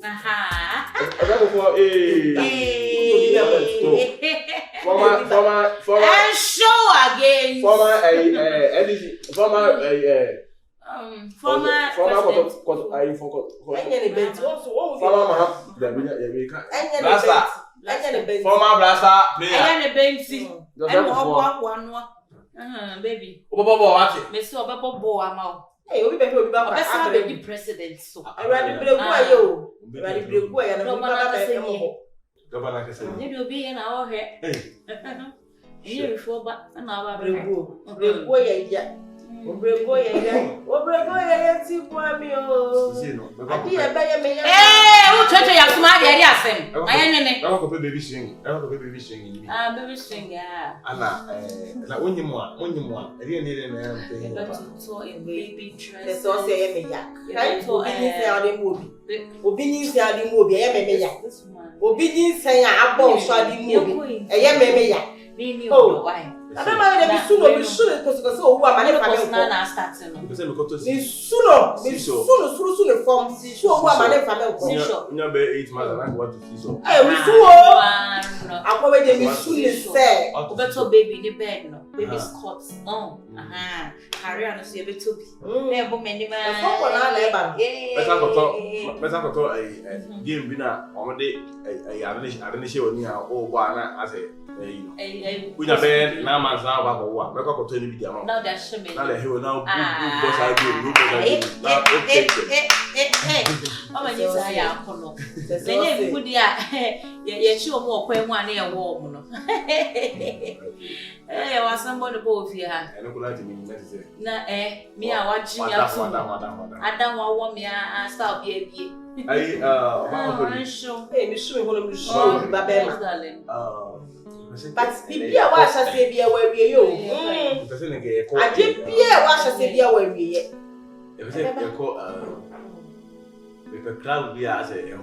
Aha. Former. And show again. Former baby. Hey, we be the president so. I ready break yo. Ready break boy and you be in our head. You before but now break boy ya. Break boy ya ti kwa mi o. Adi e be me ya. Who church ya smart ya asem. Ayene. I want to baby sing. Baby sing. Baby sing ya. Ana na onyimu a. Eri ene na so in baby dress. So say me ya. Obi ni se ade mu obi e me ya. Obi ni se ya abo so ade mu obi. E me ya. Ni odo why. I don't mind the suno because who am I na starting. Suno from so who am I family. Nya be 8 months and what to see so. We suo. Akwa we dey suno say. Obeto baby in the bed no. Baby's cot. Carry on so you be to be. Na ebo meni ma. Better koto game bi na omode arene she oni a o gba na ase we na be na manza ba ko wa me ko to ni bi dia no now they shame me na le he now go side go o ma ni sa ya kono se ne bi dia ye chi o mo okwan mu ana ye wo mu no wa somebody go fi ha eno kula ti mi message na mi a wa ji ya tu adam wa wo mi a stop ye bi ai ba ko mi show ba be but bibia wa sha se bia wa wie yo Adiepena wa sha se bia wa wie ye e be ko the club we as a ne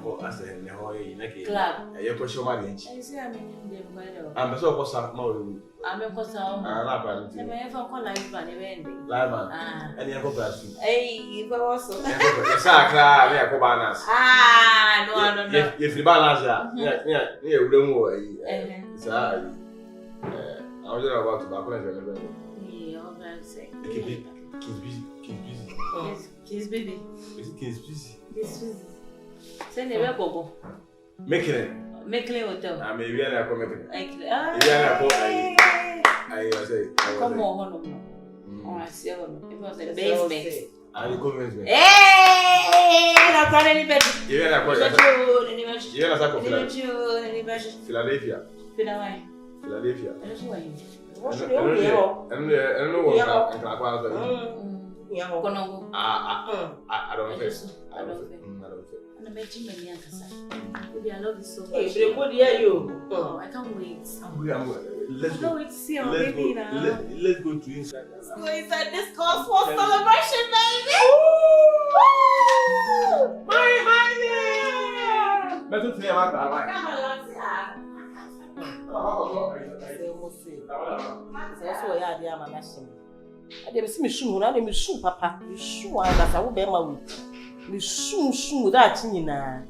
ho yi na ke club e ko show ma nchi I see am in dem ba do am so ko sa ma o am ko sa o la ba ni e me fa ko live ba ne be ndi live man ani ko ba su ba so e sa kra me ko ba nas no ye free balance ya ni e wure mu o yi sa I was about to back when I remember. Yeah, I'm going to say. Kids busy. Is it kids busy? Kids busy. Send a bobo. Making it. Making hotel. I may be an appointment. I say, come on. Oh, I see. It was the basement. I convince me. Hey, that's not any better. You're not Philadelphia. Philadelphia. I don't think. Baby, I love you so much. Hey, good hear you. Oh, I can't wait. Let's go. Wait to see our baby now. Let's go to inside. Let's go inside this cosmos celebration, baby. My But to say about so ya dia ma machine. Ade me shoe na me shoe papa. Me shoe anga sa wo be ma we. Me shoe da chi nyina.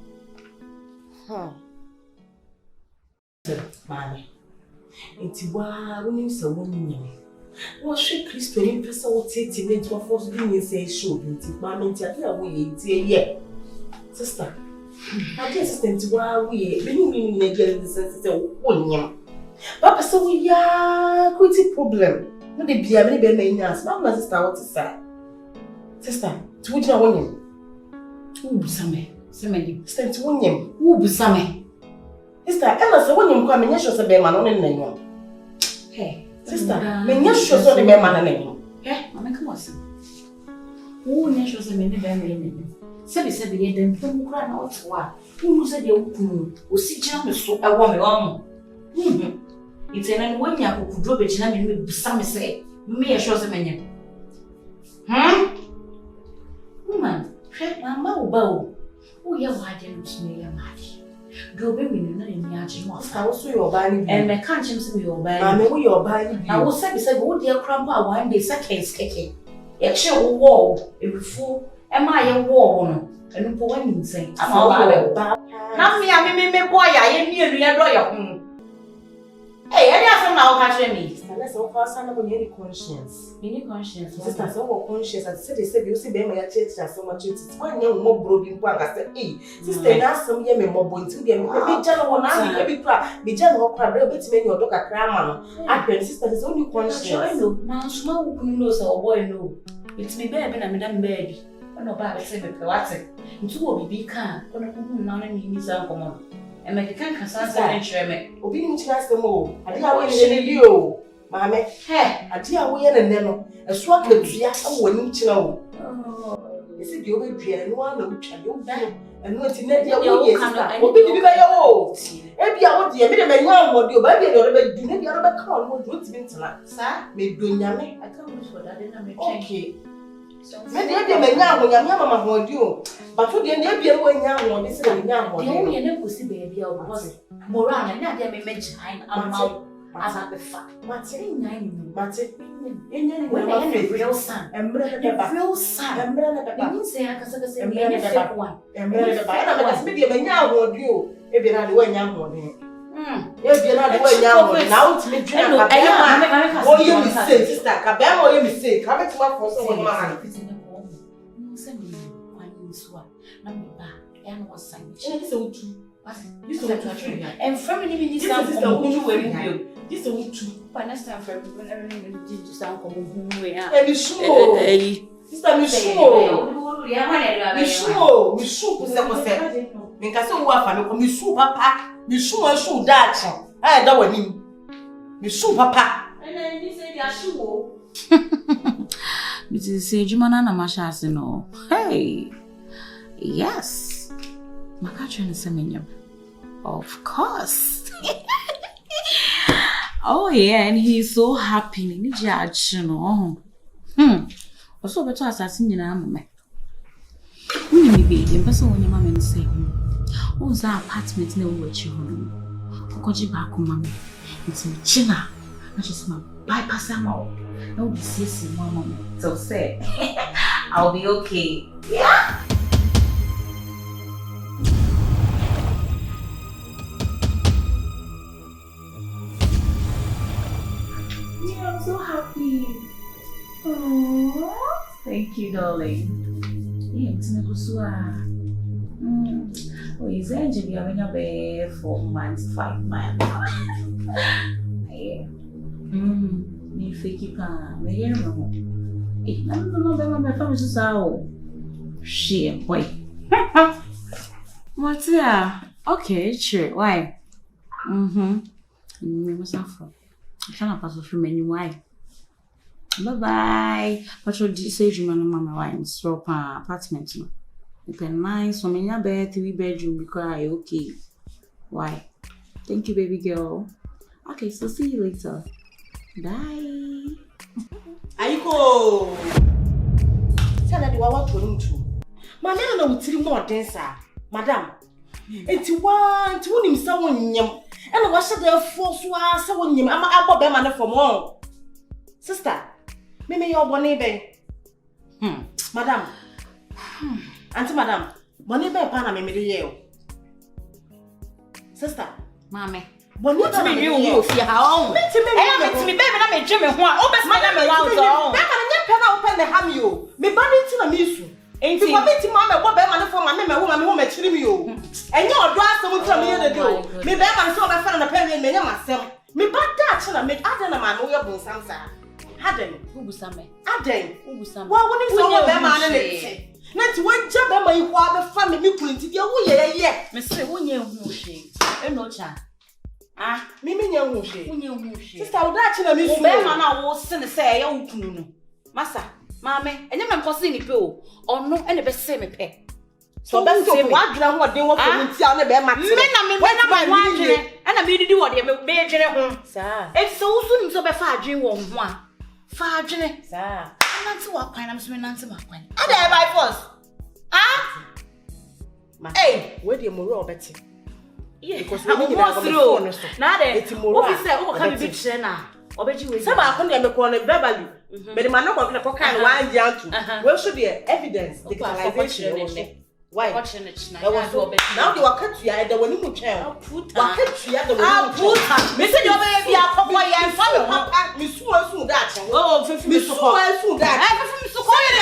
Mami. Enti wa woni se woni. Wo hwe Kristo ni pesa wo tete ne nti afo so bi say show bi nti mami nti ade a wo ye nti ye. Sister. Ade assistant wa we be ni ne get sense say wo nyam. Papa so we ya quitty problem. No dey bia me be na nyas. My sister what is that? Sister, to which na wonyam. Who busame? Semedi. Sister to wonyam. Who busame? Sister, ela se wonyam kwa menye sho se be ma no ne nanyo. Hey, sister, menye sho so de be ma na nanyo. Mama come on. Who ne sho se me ne be ma nanyo. Sebi ye dem fun kura na otwa. Who se de okunu. Osi gina me so ewo me wa mo. It's an when you could drop it in me busame say. Me sho se menye. Woman, mama uba o ye wa de no me ya madi. Do be me no na ni aje mo. Sister, wo so your body. Me kan chim se me your body. Mama wo your body. Na wo se wo de krampo a one day say keke. Ye che wo wo e before Am I a war? And for one saying, I'm all about. Now, me, I boy, I am near your lawyer. Hey, I got some now catching me. Let's all pass on any conscience. Any conscience. Sister, so conscious. I said, they said, you see, them, I church has so much. It's one young more broken point. I said, hey, sister, now some young more going to them. Be general, now be crap, be general crap, a bit many or dog a cram. I can sister is only conscious. I know, now small knows our boy, no. It's me, baby, and Madame Baby. I know, Baba said, what's it? Two will be calm, but none of me is uncommon. And make a can concern me. Obedient to us the more. I did not wish you. Mamma, hey, I dear way and then a swag the dear winning to know. Is it your way and one which I don't know? And what's in that your can will be by your old. Maybe I want the minimum young or your baby or do not your other call what would mean tonight, sir. May do yammy. I can't wish for that. Okay. Maybe I may now when your mamma will do, but what the end of when young one is a young one. The only never see baby was Moran and I may mention I'm out. As I prefer, what's in 9 months? In real son, and real son, and brother, say I can say one, and brother, maybe a young would you if you're not way young one. If you're not way young, now it's me. Oh, you mistake, sister, Cabam, or you mistake, come to my first one. Send me one swap, number back, and was sandwich. So true. You saw and family minister this is true. But next time for everyone did to sound common way. And you sure, sister, you sure, you sure, because so what you sure, papa, you sure that I don't mean you sure, papa. And then you say you're sure. Mrs. Jumana Mashas, no. Hey, yes, my country is a of course. Oh yeah, and he's so happy. Ni judge, no. Also, better assassin in a moment. When you be in person when your mama say, oh, that apartment no what you want. Because you back home, mommy. It's my china. I just my bypass them all. No be serious, mama. So say, I'll be okay. Yeah. I'm so happy. Oh, thank you, darling. Yeah, it's not oh, is Angel having a baby 4 months, 5 months? Yeah. Me fake pa, me hear no. Eh, no, my family is so. Shit, boy. What's that? Okay, sure. Why? Me must have. I'm trying to pass through many why. Bye. What should you say, you mama? Why in store apartment? No, you can nice. So many bed, 3 bedroom. Because okay. Why? Thank you, baby girl. Okay, so see you later. Bye. Aiko. Tell her what we're going to. My name no will tell more dancer, madam. It's one to him someone yam. And what should there force was someone yam? I'm a bob man for more. Sister, maybe your bonnet bay. Madam. Auntie, madam, bonnet bay pana me the sister, mammy. Bonnet me you fear how? Let me baby, I'm a Jimmy. Oh, best man, I'm around. That open the ham you. Me bunny to the miss. Ain't you meeting mamma? What better for my member woman who met you? And you're dressed someone tell me the do. Me bear my son, I found a penny and myself. Me but that shall make other man who your bones answer. Hadden, who was some? Hadden, who was some? Well, when it's all bear man and it. Not one job, and my father family couldn't give you. Yeah, Mister, when you shame. And no child. Ah, Mimi, young she. Sister, that's a miss. Man, I was sent to say, oh, Massa. Mammy, and then I'm passing it bill, or no, and the best same pay. So that's what what they want to tell the bear. Men, and I made you what they made general. Sir, it's so soon so by far dream one. Far journey, sir. And that's what kind of swimming answer my point. And I by force. Ah, hey, where the moral Betty? Yeah, because we need to go through. Now, it's more. What is that? What can you be now? Obeji we. Some are going to be called verbally. But the man not going to put kind of one young to. Where should be evidence? Digitalization. Why? Now you are cut to ya the one who child. Put cut to ya the one who put. Mr. Your baby, I pop my young father. Miss Sue that. Oh, Miss Sue that. I'm so quiet.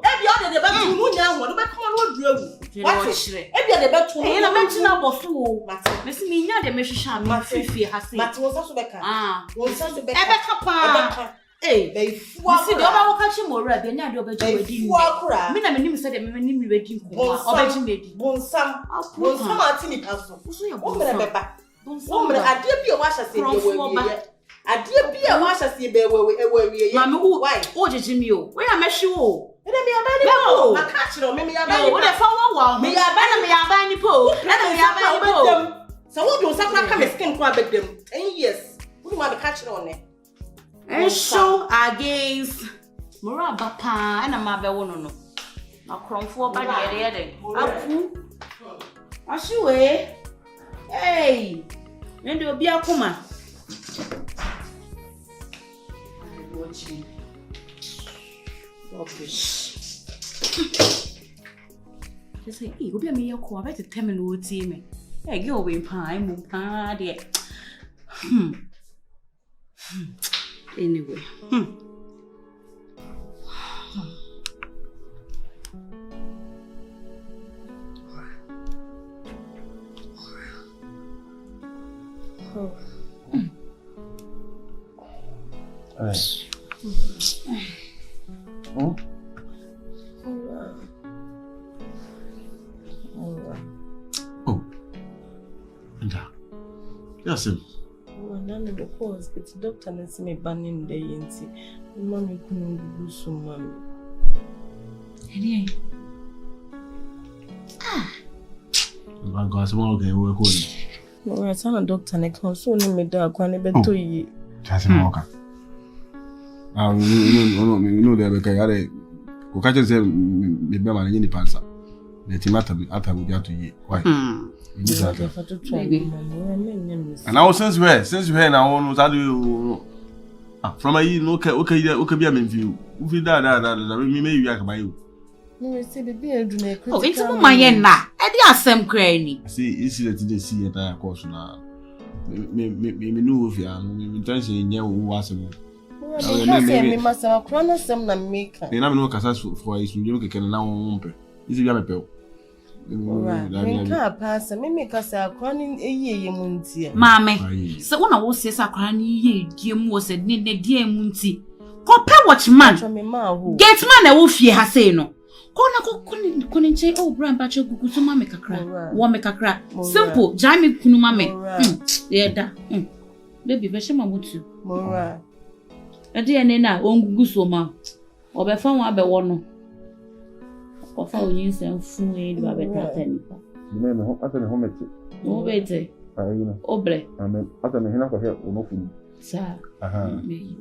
Every other the back to moon young one. Come on, drill. Watch it. Every other back to me. I mentioned our fool. Miss Mina, the Mesham, my fifi has seen. But was also back. Was also back. Eh, they fuck. See, the other catching more red than the other. Mina, my name said, "I'm ready for Obeji. Bonsam, Bonsam, Martini Castle. Woman, Adiepena wash us in the way. Adiepena wash us in the way. Mamma, why? What did you know? Where am I sure? And I may have catch it, maybe I would have found one. Me, I buy any pole. Let me have them. So, what do some come and skin crab at them? And yes, we want to catch it on it. And show against Mora Bapa and a mother one no. Now, crumb for by the other. Aku, Ashuwe. Hey, and you'll be a coma. Watching. Rubbish. Just say, you'll be a mere core. I better tell me what team. Hey, go away, pie, moon, dear. Anyway. Yes, none of the cause, it's doctor and see me banning the yancy. Mommy couldn't do so, mommy. I'm going to work on it. No, I saw a doctor and I consoled me dark when I bet to ye. Just a walker. I know that because I catch them, the Berman in the panzer. Let him after we got to ye. Why? And now since where now on was I do from a year, okay, be a man view. If you die, we may be by you. No, see the beard. Oh, it's my yen now. I did some granny. See, it's that they see at our course now. Maybe no, if you are intention in your wasn't. I must have a chrono some and make. They never know Casas for his new can now wumper. Is it a pill? Can't pass and make us a crying a year, Munty. Mammy, so when I was says a crying ye, dear was a dear Munty. Compare what man from me, ma who gets man a wolf ye has say no. Couldn't say, oh, grandpa, go to mamma crack, one make a crack. Simple, Jamie Kunumame. Yeah, baby, Veshama Mutu. Mora. A dear Nena, won't go so ma. Or by phone, I be one. Or phone you and fool in the baby. You know, after the home. Oh, wait, Oble. I mean, after the Hina for help, no food. Sir, me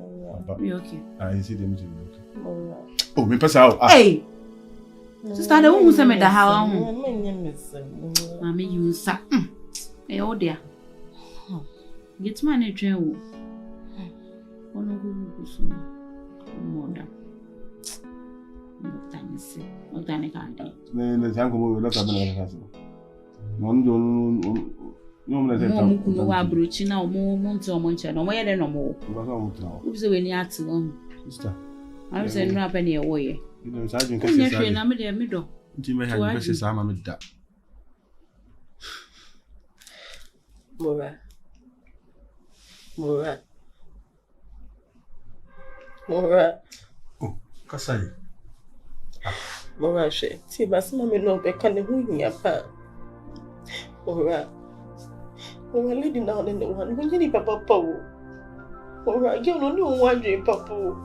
okay. I see them too. Oh, me pass out. Hey! Sister, the woman said that how Mammy, you suck. Eh, oh dear. Get money, train. One of you more than. Not than a guy. Then the tank will not have been a hustle. One don't no, I'm broaching now, more months or months, no more than no more. Who's the way near to one? Sister, I was saying, not penny away. You know, Sergeant Cassie, I'm in the middle. You may have precious armor with that. Mora. Oh, Cassie. Mora, see, but mammy no be can't win your pa. Mora. Oh, a lady now in the one when you need Papa. Mora, you don't know one day, Papa.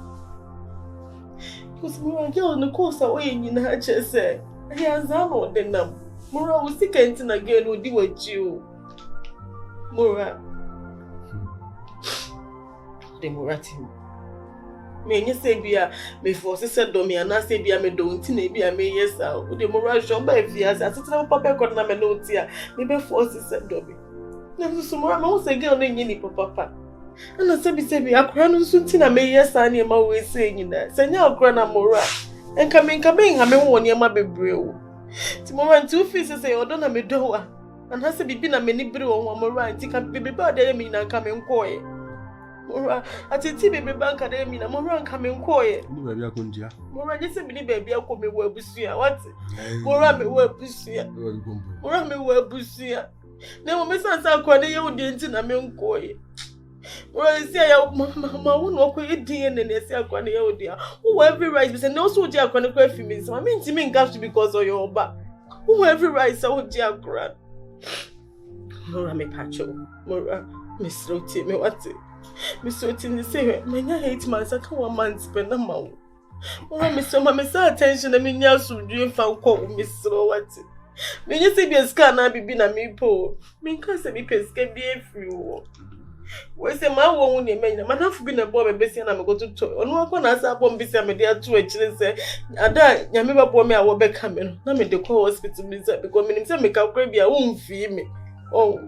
Because Mora, you're on the course away in her chest, say. I have Zamo the num. Mora was sick and again would do with you. Mora. The Moratin. May you say, be a may force said Domi and I say, be a me don't be a may yes, with the Mora Jean by Fias, as it's no papa could not here. Maybe force said Domi. Never so more, I was a girl named Yenny Papa. Ana sebi Akua no nso nti na meyɛ saa ne ma we say nyina. Sanya Akua na mora. Enka me ha me wɔ ne ma bebre o. Ti mora nti u fi say odo na me do a. Ana se bibi na me ni bere wɔ mora nti ka bebe ba de me na nka me nkoye. Mora atiti bebe banka de me na mora nka me nkoye. Ni ba bia kondia. Mora je se bi ni ba bia ko me wɔ abusua. What? Mora me wɔ abusua. Mora me wɔ abusua. Na mo mesansa Akua de ye odi nti na me nkoye. Mora si ya mama wo no ko edin ne si Akua ne ye odi a. Who every right be say no so odi Akua ne kwa fi me so. I mean to me gas because of your oba. Who every right so odi Akua. Mora me pacho. Mora me sloti me what? Me sloti ni say menya 8 months aka 1 month spend na ma wo. Mora me so ma me say attention na me nya so due fa ko me slow what? Me you say be scan na bibi na me po. Me kan say be peska be free wo. We say ma wo ne me na madam bi na bo be besia na me go to onu akọ na asa bo mbisia me dey atu akire say ada nyame ba bo me a wo be ka me no na me dey call hospital me say because me nim say me ka kra bia wo mfi me. Oh.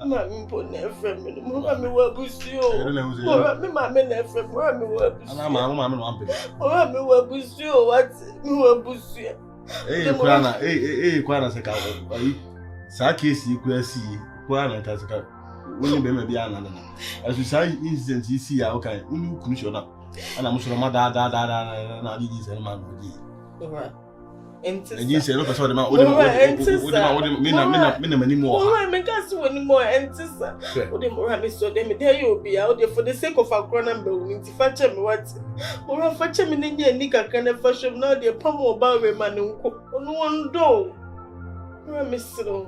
Mami po na FM me mami wa busio. Mami mami na FM mami wa busio. Ana mami no ampe. Mami wa busio what? Mi wa busio. Kwana se ka ayi. Sa case ku asi. Kwana ta se ka woni be me bia na. Asu sa incident isi ya okay. Unu kunu sho na. Ana musoro ma da na di se ma no di. Alright. Enti se no person ma odi mani mo. Oh, me gas woni mo enti sa. Odi mo ra me so dem dey you be out for the sake of Akua na be woni ti fa che me what. Mo ra fa che me ne nya ni kakra na fa shom na dey pam oba we ma ne nko. Onu wondo. Ra me so.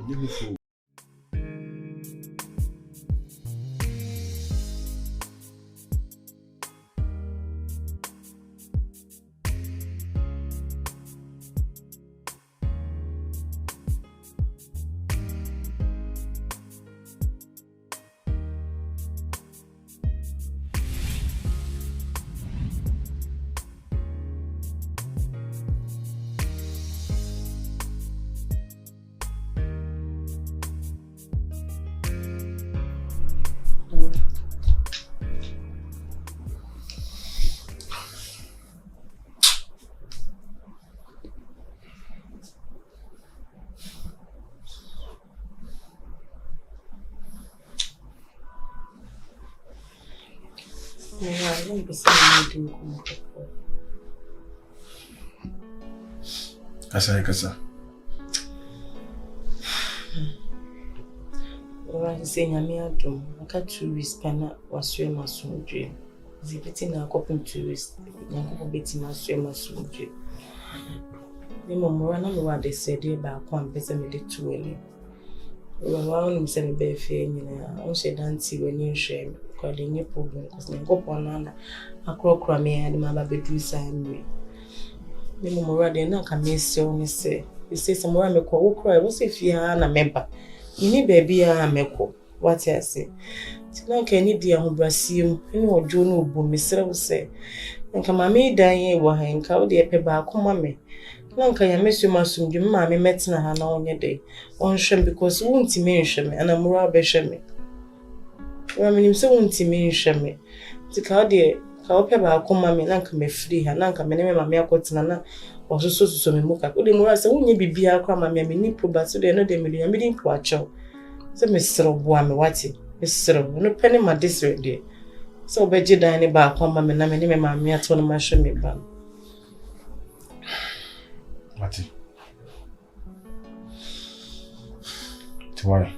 Kasa. Ora se nyame adom aka tourist kana wasue masomdwe zibiti na akopim tourist nyanko beti masue masomdwe ni momora na me wa de sede ba kwa mpese me de tuele ora nim se me be fe nyina on she danti wani nhwe kwa de nye problem cause nyanko pona akrokra me ya de ma ba bedu sa mwe ni momora de na ka me se oni se se mora me kwa okra wo se fia na member ini baby a meko what I say tina ka ni dia ho brasiem ni ojo no obo mesre wo se nka mame dan ye wo ha nka wo de epe ba akoma me nka ya mesu masumdwe mame metina ha na onye de onhwem because wo ntimi nhwem ana mura be hwem wa minim se wo ntimi nhwem tika wo de ka wo pe ba akoma me nka me free ha nka me ne me mame akotina na ososo me muka ko de mura se wonye bibia akwa mame me ni proba so de no de me de me din kwa chaw se me sero boa me wati me sero no pene ma desre de so beje dan ne ba akwa mame na me ne me mame ato no ma hwe me ba wati tiwa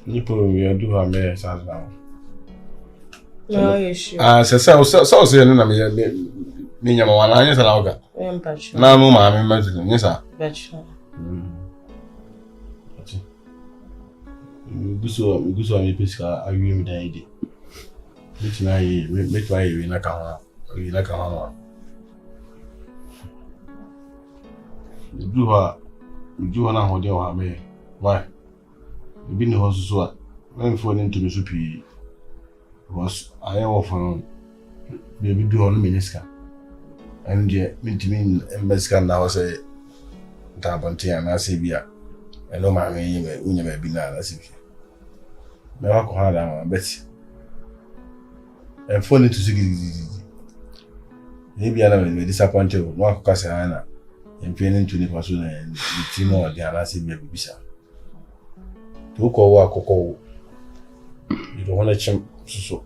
ni po we do ha me sa na no issue se no na me ni nyama wana anya sana oga na mu ma me mazili ni sa bacho ati guso mi peska ayu mi dan ide bitina yi me twa yi na ka ha du ha na ho de wa me why bi ni ho susu a I'm falling to the soupy. Was I often baby do on Minister? And yet, mean Mescan now say, Tabanti and I say, Bia. I know my name, you may be now as if you. Never call her Betsy. I'm falling to see. Maybe I am disappointed. No Cassana and training to the person and the team or the Alasi baby. To call a cocoa. You don't want to chimp so.